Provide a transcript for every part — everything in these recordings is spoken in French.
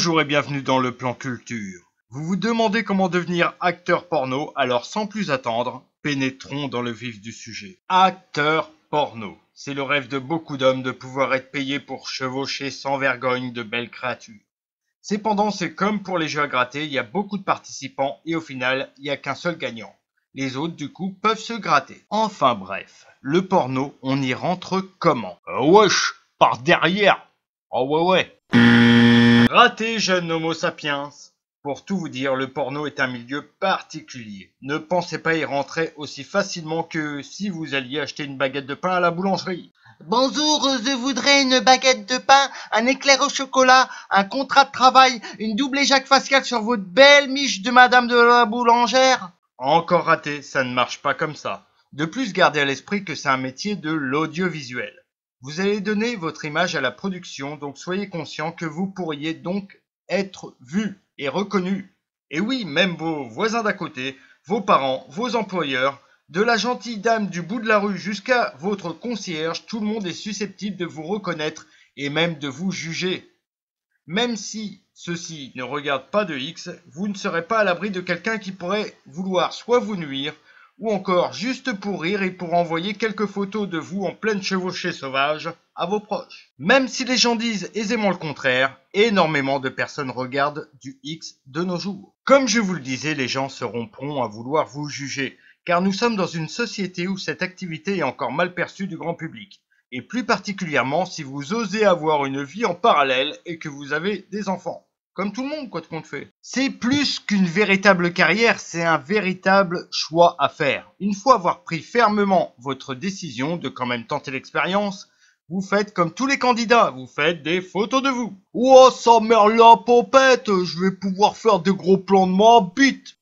Bonjour et bienvenue dans le plan culture. Vous vous demandez comment devenir acteur porno, alors sans plus attendre, pénétrons dans le vif du sujet. Acteur porno. C'est le rêve de beaucoup d'hommes de pouvoir être payé pour chevaucher sans vergogne de belles créatures. Cependant, c'est comme pour les jeux à gratter, il y a beaucoup de participants et au final, il n'y a qu'un seul gagnant. Les autres, du coup, peuvent se gratter. Enfin bref, le porno, on y rentre comment? Wesh, par derrière. Oh ouais. Raté, jeune homo sapiens. Pour tout vous dire, le porno est un milieu particulier. Ne pensez pas y rentrer aussi facilement que si vous alliez acheter une baguette de pain à la boulangerie. Bonjour, je voudrais une baguette de pain, un éclair au chocolat, un contrat de travail, une double éjac faciale sur votre belle miche de madame de la boulangère. Encore raté, ça ne marche pas comme ça. De plus, gardez à l'esprit que c'est un métier de l'audiovisuel. Vous allez donner votre image à la production, donc soyez conscient que vous pourriez donc être vu et reconnu. Et oui, même vos voisins d'à côté, vos parents, vos employeurs, de la gentille dame du bout de la rue jusqu'à votre concierge, tout le monde est susceptible de vous reconnaître et même de vous juger. Même si ceux-ci ne regardent pas de X, vous ne serez pas à l'abri de quelqu'un qui pourrait vouloir soit vous nuire, ou encore juste pour rire et pour envoyer quelques photos de vous en pleine chevauchée sauvage à vos proches. Même si les gens disent aisément le contraire, énormément de personnes regardent du X de nos jours. Comme je vous le disais, les gens seront prompts à vouloir vous juger, car nous sommes dans une société où cette activité est encore mal perçue du grand public. Et plus particulièrement si vous osez avoir une vie en parallèle et que vous avez des enfants. Comme tout le monde, quoi de compte fait. C'est plus qu'une véritable carrière, c'est un véritable choix à faire. Une fois avoir pris fermement votre décision de quand même tenter l'expérience, vous faites comme tous les candidats, vous faites des photos de vous. Oh, ça merde la popette, je vais pouvoir faire des gros plans de ma bite.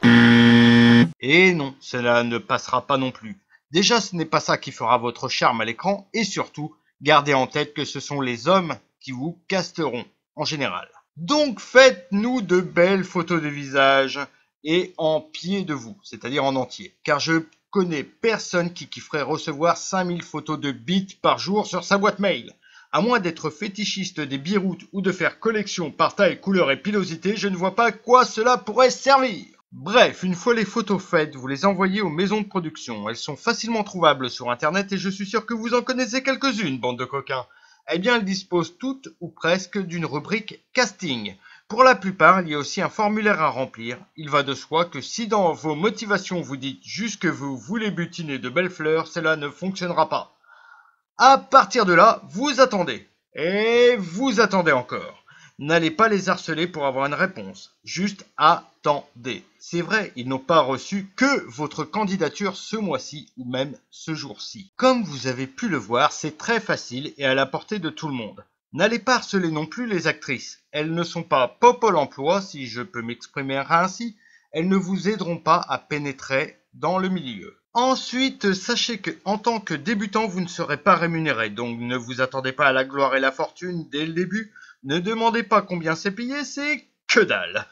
Et non, cela ne passera pas non plus. Déjà, ce n'est pas ça qui fera votre charme à l'écran, et surtout, gardez en tête que ce sont les hommes qui vous casteront, en général. Donc faites-nous de belles photos de visage et en pied de vous, c'est-à-dire en entier. Car je connais personne qui kifferait recevoir 5000 photos de bites par jour sur sa boîte mail. À moins d'être fétichiste des biroutes ou de faire collection par taille, couleur et pilosité, je ne vois pas à quoi cela pourrait servir. Bref, une fois les photos faites, vous les envoyez aux maisons de production. Elles sont facilement trouvables sur internet et je suis sûr que vous en connaissez quelques-unes, bande de coquins. Eh bien, elles disposent toutes ou presque d'une rubrique casting. Pour la plupart, il y a aussi un formulaire à remplir. Il va de soi que si dans vos motivations vous dites juste que vous voulez butiner de belles fleurs, cela ne fonctionnera pas. À partir de là, vous attendez. Et vous attendez encore. N'allez pas les harceler pour avoir une réponse. Juste attendez. C'est vrai, ils n'ont pas reçu que votre candidature ce mois-ci ou même ce jour-ci. Comme vous avez pu le voir, c'est très facile et à la portée de tout le monde. N'allez pas harceler non plus les actrices. Elles ne sont pas Pôle emploi, si je peux m'exprimer ainsi. Elles ne vous aideront pas à pénétrer dans le milieu. Ensuite, sachez que en tant que débutant, vous ne serez pas rémunéré. Donc ne vous attendez pas à la gloire et la fortune dès le début. Ne demandez pas combien c'est payé, c'est que dalle.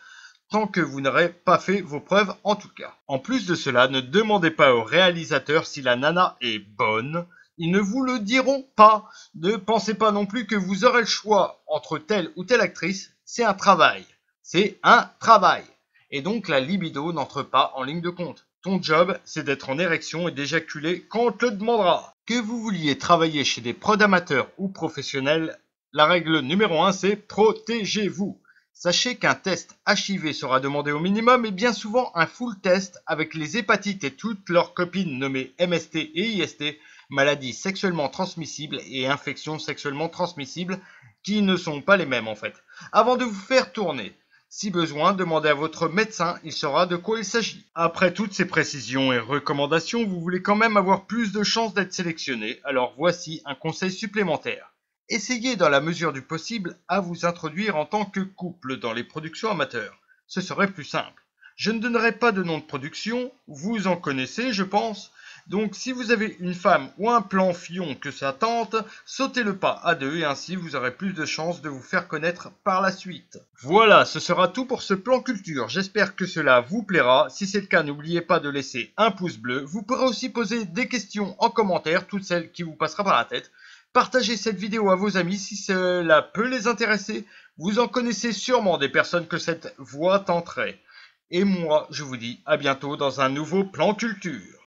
Tant que vous n'aurez pas fait vos preuves en tout cas. En plus de cela, ne demandez pas au réalisateur si la nana est bonne. Ils ne vous le diront pas. Ne pensez pas non plus que vous aurez le choix entre telle ou telle actrice. C'est un travail. C'est un travail. Et donc la libido n'entre pas en ligne de compte. Ton job, c'est d'être en érection et d'éjaculer quand on te le demandera. Que vous vouliez travailler chez des prods amateurs ou professionnels, la règle numéro 1, c'est protégez-vous. Sachez qu'un test HIV sera demandé au minimum et bien souvent un full test avec les hépatites et toutes leurs copines nommées MST et IST, maladies sexuellement transmissibles et infections sexuellement transmissibles, qui ne sont pas les mêmes en fait, avant de vous faire tourner. Si besoin, demandez à votre médecin, il saura de quoi il s'agit. Après toutes ces précisions et recommandations, vous voulez quand même avoir plus de chances d'être sélectionné, alors voici un conseil supplémentaire. Essayez dans la mesure du possible à vous introduire en tant que couple dans les productions amateurs. Ce serait plus simple. Je ne donnerai pas de nom de production, vous en connaissez je pense. Donc si vous avez une femme ou un plan fion que ça tente, sautez le pas à deux et ainsi vous aurez plus de chances de vous faire connaître par la suite. Voilà, ce sera tout pour ce plan culture. J'espère que cela vous plaira. Si c'est le cas, n'oubliez pas de laisser un pouce bleu. Vous pourrez aussi poser des questions en commentaire, toutes celles qui vous passeront par la tête. Partagez cette vidéo à vos amis si cela peut les intéresser. Vous en connaissez sûrement des personnes que cette voie tenterait. Et moi, je vous dis à bientôt dans un nouveau Plan Culture.